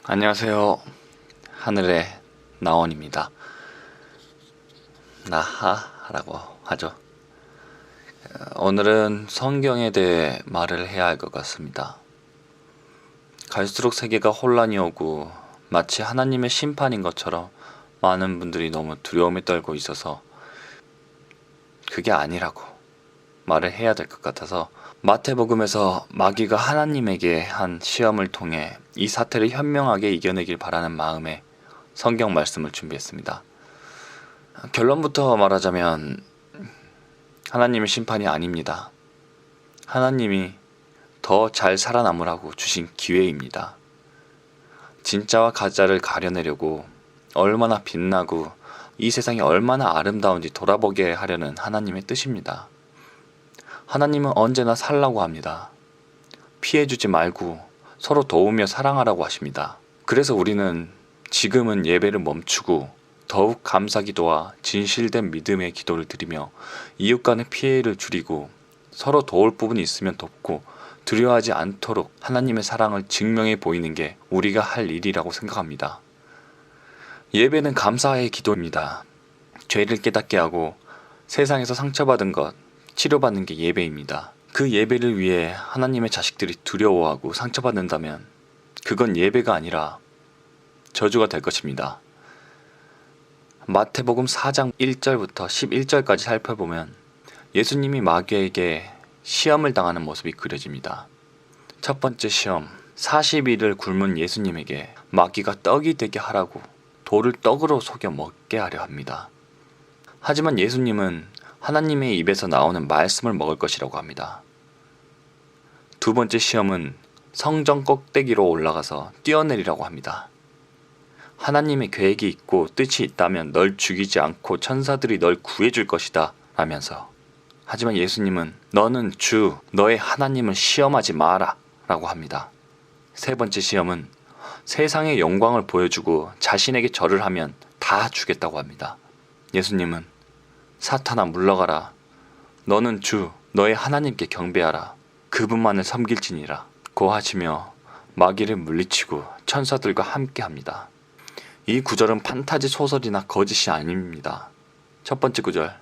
안녕하세요. 하늘의 나원입니다. 나하라고 하죠. 오늘은 성경에 대해 말을 해야 할 것 같습니다. 갈수록 세계가 혼란이 오고 마치 하나님의 심판인 것처럼 많은 분들이 너무 두려움에 떨고 있어서 그게 아니라고 말을 해야 될 것 같아서 마태복음에서 마귀가 하나님에게 한 시험을 통해 이 사태를 현명하게 이겨내길 바라는 마음에 성경 말씀을 준비했습니다. 결론부터 말하자면 하나님의 심판이 아닙니다. 하나님이 더 잘 살아남으라고 주신 기회입니다. 진짜와 가짜를 가려내려고 얼마나 빛나고 이 세상이 얼마나 아름다운지 돌아보게 하려는 하나님의 뜻입니다. 하나님은 언제나 살라고 합니다. 피해주지 말고 서로 도우며 사랑하라고 하십니다. 그래서 우리는 지금은 예배를 멈추고 더욱 감사기도와 진실된 믿음의 기도를 드리며 이웃 간의 피해를 줄이고 서로 도울 부분이 있으면 돕고 두려워하지 않도록 하나님의 사랑을 증명해 보이는 게 우리가 할 일이라고 생각합니다. 예배는 감사의 기도입니다. 죄를 깨닫게 하고 세상에서 상처받은 것, 치료받는 게 예배입니다. 그 예배를 위해 하나님의 자식들이 두려워하고 상처받는다면 그건 예배가 아니라 저주가 될 것입니다. 마태복음 4장 1절부터 11절까지 살펴보면 예수님이 마귀에게 시험을 당하는 모습이 그려집니다. 첫 번째 시험, 40일을 굶은 예수님에게 마귀가 떡이 되게 하라고 돌을 떡으로 속여 먹게 하려 합니다. 하지만 예수님은 하나님의 입에서 나오는 말씀을 먹을 것이라고 합니다. 두 번째 시험은 성전 꼭대기로 올라가서 뛰어내리라고 합니다. 하나님의 계획이 있고 뜻이 있다면 널 죽이지 않고 천사들이 널 구해줄 것이다 라면서, 하지만 예수님은 너는 주 너의 하나님을 시험하지 마라 라고 합니다. 세 번째 시험은 세상의 영광을 보여주고 자신에게 절을 하면 다 주겠다고 합니다. 예수님은 사탄아 물러가라, 너는 주 너의 하나님께 경배하라, 그분만을 섬길지니라 고 하시며 마귀를 물리치고 천사들과 함께 합니다. 이 구절은 판타지 소설이나 거짓이 아닙니다. 첫 번째 구절,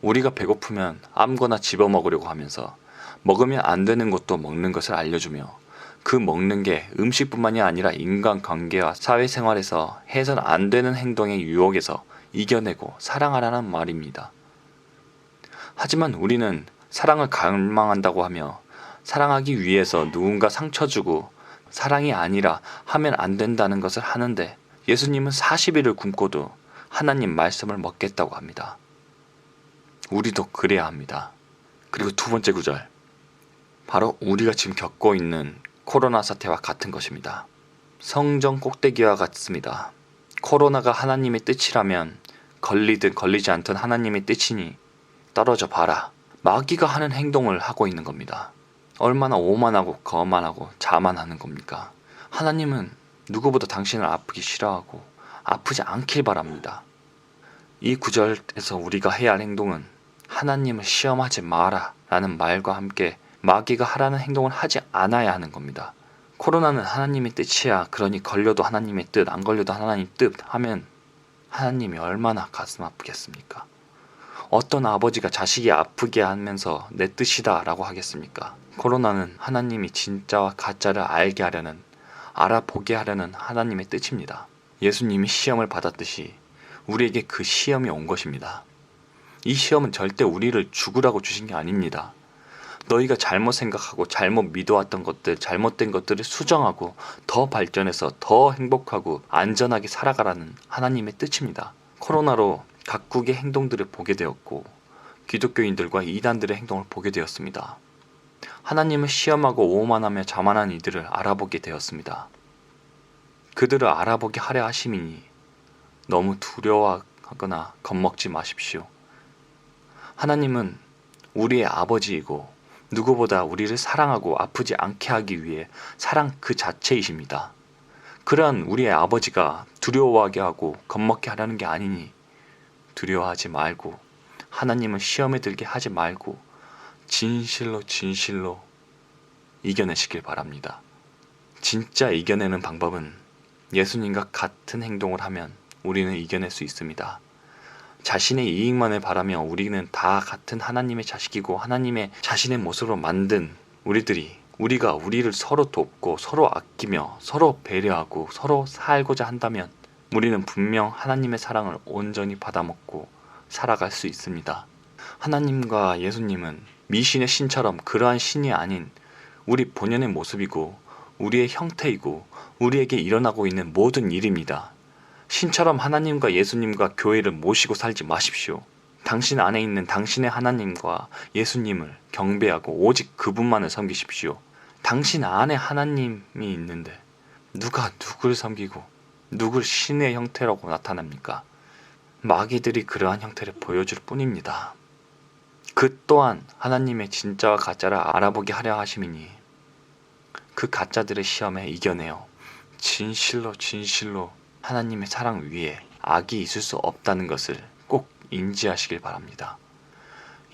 우리가 배고프면 아무거나 집어먹으려고 하면서 먹으면 안 되는 것도 먹는 것을 알려주며 그 먹는 게 음식뿐만이 아니라 인간관계와 사회생활에서 해선 안 되는 행동의 유혹에서 이겨내고 사랑하라는 말입니다. 하지만 우리는 사랑을 갈망한다고 하며 사랑하기 위해서 누군가 상처 주고 사랑이 아니라 하면 안 된다는 것을 하는데 예수님은 40일을 굶고도 하나님 말씀을 먹겠다고 합니다. 우리도 그래야 합니다. 그리고 두 번째 구절, 바로 우리가 지금 겪고 있는 코로나 사태와 같은 것입니다. 성전 꼭대기와 같습니다. 코로나가 하나님의 뜻이라면 걸리든 걸리지 않든 하나님의 뜻이니 떨어져 봐라. 마귀가 하는 행동을 하고 있는 겁니다. 얼마나 오만하고 거만하고 자만하는 겁니까? 하나님은 누구보다 당신을 아프기 싫어하고 아프지 않길 바랍니다. 이 구절에서 우리가 해야 할 행동은 하나님을 시험하지 마라 라는 말과 함께 마귀가 하라는 행동을 하지 않아야 하는 겁니다. 코로나는 하나님의 뜻이야, 그러니 걸려도 하나님의 뜻, 안 걸려도 하나님 뜻 하면 하나님이 얼마나 가슴 아프겠습니까? 어떤 아버지가 자식이 아프게 하면서 내 뜻이다 라고 하겠습니까? 코로나는 하나님이 진짜와 가짜를 알게 하려는, 알아보게 하려는 하나님의 뜻입니다. 예수님이 시험을 받았듯이 우리에게 그 시험이 온 것입니다. 이 시험은 절대 우리를 죽으라고 주신 게 아닙니다. 너희가 잘못 생각하고 잘못 믿어왔던 것들, 잘못된 것들을 수정하고 더 발전해서 더 행복하고 안전하게 살아가라는 하나님의 뜻입니다. 코로나로 각국의 행동들을 보게 되었고 기독교인들과 이단들의 행동을 보게 되었습니다. 하나님을 시험하고 오만하며 자만한 이들을 알아보게 되었습니다. 그들을 알아보게 하려 하심이니 너무 두려워하거나 겁먹지 마십시오. 하나님은 우리의 아버지이고 누구보다 우리를 사랑하고 아프지 않게 하기 위해 사랑 그 자체이십니다. 그러한 우리의 아버지가 두려워하게 하고 겁먹게 하려는 게 아니니 두려워하지 말고 하나님을 시험에 들게 하지 말고 진실로 이겨내시길 바랍니다. 진짜 이겨내는 방법은 예수님과 같은 행동을 하면 우리는 이겨낼 수 있습니다. 자신의 이익만을 바라며 우리는 다 같은 하나님의 자식이고 하나님의 자신의 모습으로 만든 우리가 우리를 서로 돕고 서로 아끼며 서로 배려하고 서로 살고자 한다면 우리는 분명 하나님의 사랑을 온전히 받아먹고 살아갈 수 있습니다. 하나님과 예수님은 미신의 신처럼 그러한 신이 아닌 우리 본연의 모습이고 우리의 형태이고 우리에게 일어나고 있는 모든 일입니다. 신처럼 하나님과 예수님과 교회를 모시고 살지 마십시오. 당신 안에 있는 당신의 하나님과 예수님을 경배하고 오직 그분만을 섬기십시오. 당신 안에 하나님이 있는데 누가 누굴 섬기고 누굴 신의 형태라고 나타납니까? 마귀들이 그러한 형태를 보여줄 뿐입니다. 그 또한 하나님의 진짜와 가짜를 알아보게 하려 하심이니 그 가짜들의 시험에 이겨내어 진실로 하나님의 사랑 위에 악이 있을 수 없다는 것을 꼭 인지하시길 바랍니다.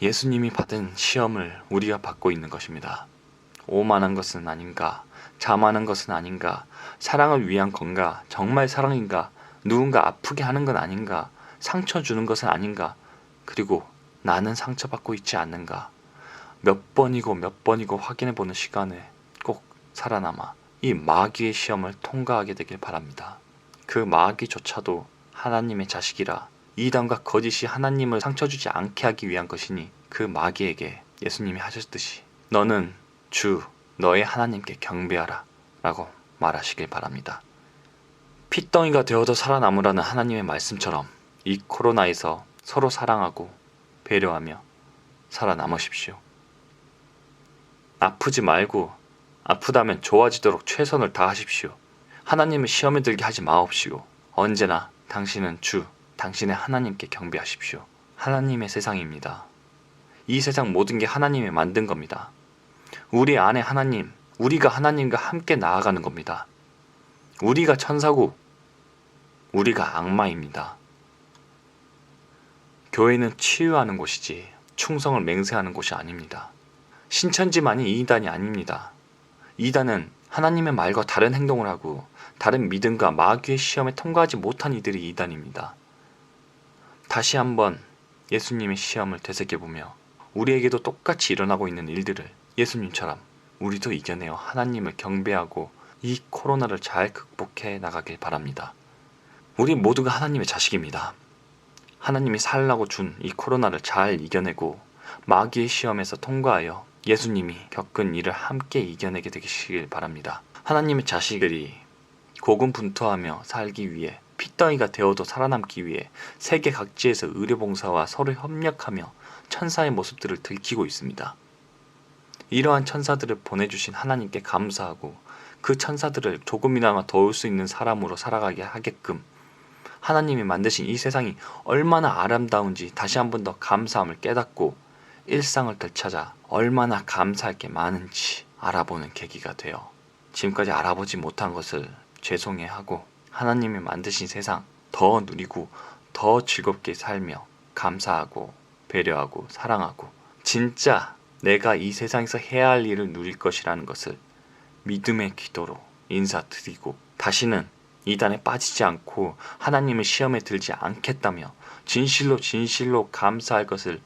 예수님이 받은 시험을 우리가 받고 있는 것입니다. 오만한 것은 아닌가? 자만한 것은 아닌가? 사랑을 위한 건가? 정말 사랑인가? 누군가 아프게 하는 건 아닌가? 상처 주는 것은 아닌가? 그리고 나는 상처받고 있지 않는가? 몇 번이고 확인해보는 시간에 꼭 살아남아 이 마귀의 시험을 통과하게 되길 바랍니다. 그 마귀조차도 하나님의 자식이라 이단과 거짓이 하나님을 상처주지 않게 하기 위한 것이니 그 마귀에게 예수님이 하셨듯이 너는 주 너의 하나님께 경배하라 라고 말하시길 바랍니다. 핏덩이가 되어도 살아남으라는 하나님의 말씀처럼 이 코로나에서 서로 사랑하고 배려하며 살아남으십시오. 아프지 말고 아프다면 좋아지도록 최선을 다하십시오. 하나님을 시험에 들게 하지 마옵시고 언제나 당신은 주, 당신의 하나님께 경배하십시오. 하나님의 세상입니다. 이 세상 모든 게 하나님이 만든 겁니다. 우리 안에 하나님, 우리가 하나님과 함께 나아가는 겁니다. 우리가 천사고 우리가 악마입니다. 교회는 치유하는 곳이지 충성을 맹세하는 곳이 아닙니다. 신천지만이 이단이 아닙니다. 이단은 하나님의 말과 다른 행동을 하고 다른 믿음과 마귀의 시험에 통과하지 못한 이들이 이단입니다. 다시 한번 예수님의 시험을 되새겨보며 우리에게도 똑같이 일어나고 있는 일들을 예수님처럼 우리도 이겨내어 하나님을 경배하고 이 코로나를 잘 극복해 나가길 바랍니다. 우리 모두가 하나님의 자식입니다. 하나님이 살라고 준 이 코로나를 잘 이겨내고 마귀의 시험에서 통과하여 예수님이 겪은 일을 함께 이겨내게 되시길 바랍니다. 하나님의 자식들이 고군분투하며 살기 위해 핏덩이가 되어도 살아남기 위해 세계 각지에서 의료봉사와 서로 협력하며 천사의 모습들을 들키고 있습니다. 이러한 천사들을 보내주신 하나님께 감사하고 그 천사들을 조금이나마 도울 수 있는 사람으로 살아가게 하게끔 하나님이 만드신 이 세상이 얼마나 아름다운지 다시 한 번 더 감사함을 깨닫고 일상을 되찾아 얼마나 감사할 게 많은지 알아보는 계기가 되어 지금까지 알아보지 못한 것을 죄송해하고 하나님이 만드신 세상 더 누리고 더 즐겁게 살며 감사하고 배려하고 사랑하고 진짜 내가 이 세상에서 해야 할 일을 누릴 것이라는 것을 믿음의 기도로 인사드리고 다시는 이단에 빠지지 않고 하나님의 시험에 들지 않겠다며 진실로 감사할 것을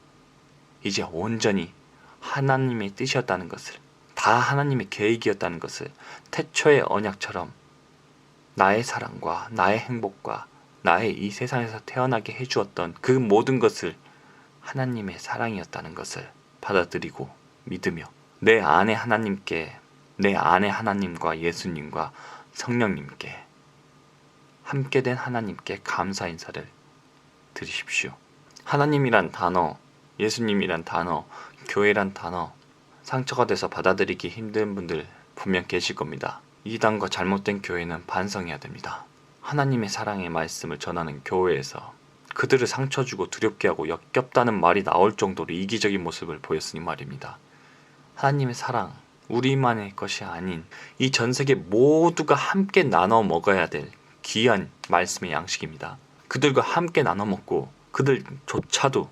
이제 온전히 하나님의 뜻이었다는 것을 다 하나님의 계획이었다는 것을 태초의 언약처럼 나의 사랑과 나의 행복과 나의 이 세상에서 태어나게 해주었던 그 모든 것을 하나님의 사랑이었다는 것을 받아들이고 믿으며 내 안에 하나님께 내 안에 하나님과 예수님과 성령님께 함께된 하나님께 감사 인사를 드리십시오. 하나님이란 단어, 예수님이란 단어, 교회란 단어 상처가 돼서 받아들이기 힘든 분들 분명 계실 겁니다. 이단과 잘못된 교회는 반성해야 됩니다. 하나님의 사랑의 말씀을 전하는 교회에서 그들을 상처 주고 두렵게 하고 역겹다는 말이 나올 정도로 이기적인 모습을 보였으니 말입니다. 하나님의 사랑, 우리만의 것이 아닌 이 전 세계 모두가 함께 나눠 먹어야 될 귀한 말씀의 양식입니다. 그들과 함께 나눠 먹고 그들조차도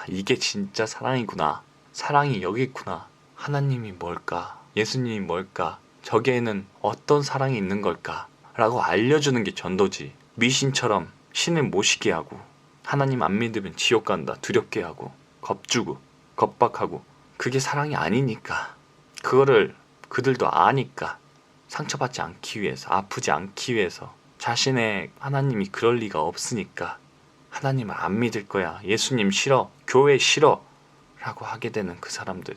이게 진짜 사랑이구나. 사랑이 여기 있구나. 하나님이 뭘까? 예수님이 뭘까? 저기에는 어떤 사랑이 있는 걸까? 라고 알려주는 게 전도지. 미신처럼 신을 모시게 하고 하나님 안 믿으면 지옥 간다 두렵게 하고 겁주고 겁박하고, 그게 사랑이 아니니까. 그거를 그들도 아니까 상처받지 않기 위해서, 아프지 않기 위해서, 자신의 하나님이 그럴 리가 없으니까 하나님을 안 믿을 거야, 예수님 싫어, 교회 싫어 라고 하게 되는 그 사람들,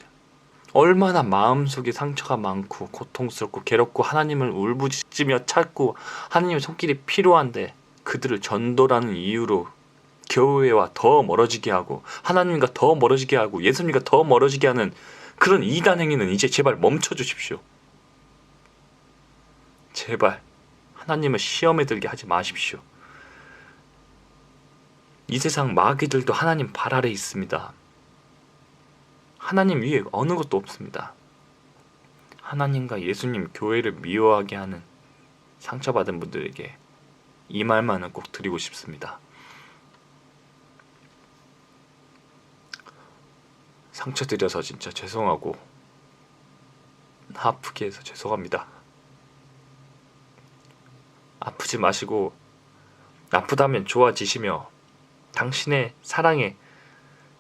얼마나 마음속에 상처가 많고 고통스럽고 괴롭고 하나님을 울부짖으며 찾고 하나님의 손길이 필요한데, 그들을 전도라는 이유로 교회와 더 멀어지게 하고 하나님과 더 멀어지게 하고 예수님과 더 멀어지게 하는 그런 이단 행위는 이제 제발 멈춰 주십시오. 제발 하나님을 시험에 들게 하지 마십시오. 이 세상 마귀들도 하나님 발 아래 있습니다. 하나님 위에 어느 것도 없습니다. 하나님과 예수님, 교회를 미워하게 하는 상처받은 분들에게 이 말만은 꼭 드리고 싶습니다. 상처 드려서 진짜 죄송하고 아프게 해서 죄송합니다. 아프지 마시고 아프다면 좋아지시며 당신의 사랑에,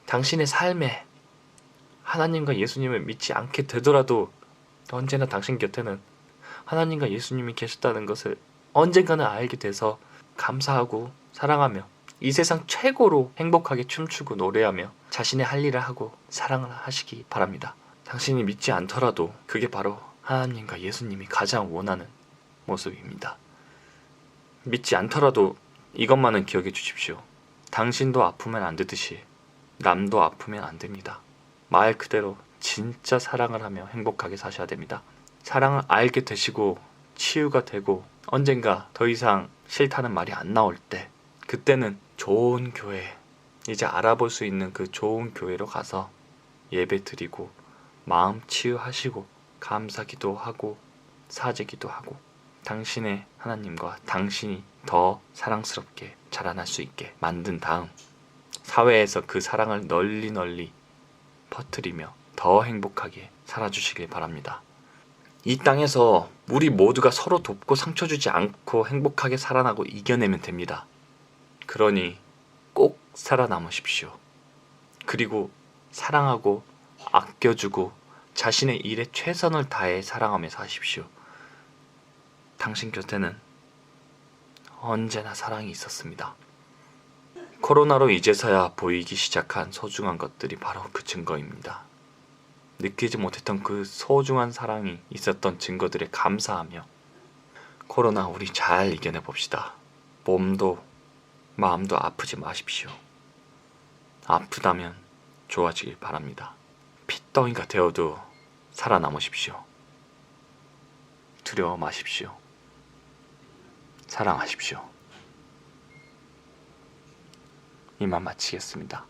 당신의 삶에 하나님과 예수님을 믿지 않게 되더라도 언제나 당신 곁에는 하나님과 예수님이 계셨다는 것을 언젠가는 알게 돼서 감사하고 사랑하며 이 세상 최고로 행복하게 춤추고 노래하며 자신의 할 일을 하고 사랑을 하시기 바랍니다. 당신이 믿지 않더라도 그게 바로 하나님과 예수님이 가장 원하는 모습입니다. 믿지 않더라도 이것만은 기억해 주십시오. 당신도 아프면 안 되듯이 남도 아프면 안 됩니다. 말 그대로 진짜 사랑을 하며 행복하게 사셔야 됩니다. 사랑을 알게 되시고 치유가 되고 언젠가 더 이상 싫다는 말이 안 나올 때, 그때는 좋은 교회, 이제 알아볼 수 있는 그 좋은 교회로 가서 예배 드리고 마음 치유하시고 감사기도 하고 사죄기도 하고 당신의 하나님과 당신이 더 사랑스럽게 자라날 수 있게 만든 다음 사회에서 그 사랑을 널리 퍼뜨리며 더 행복하게 살아주시길 바랍니다. 이 땅에서 우리 모두가 서로 돕고 상처 주지 않고 행복하게 살아나고 이겨내면 됩니다. 그러니 꼭 살아남으십시오. 그리고 사랑하고 아껴주고 자신의 일에 최선을 다해 사랑하며 사십시오. 당신 곁에는 언제나 사랑이 있었습니다. 코로나로 이제서야 보이기 시작한 소중한 것들이 바로 그 증거입니다. 느끼지 못했던 그 소중한 사랑이 있었던 증거들에 감사하며 코로나 우리 잘 이겨내 봅시다. 몸도 마음도 아프지 마십시오. 아프다면 좋아지길 바랍니다. 핏덩이가 되어도 살아남으십시오. 두려워 마십시오. 사랑하십시오. 이만 마치겠습니다.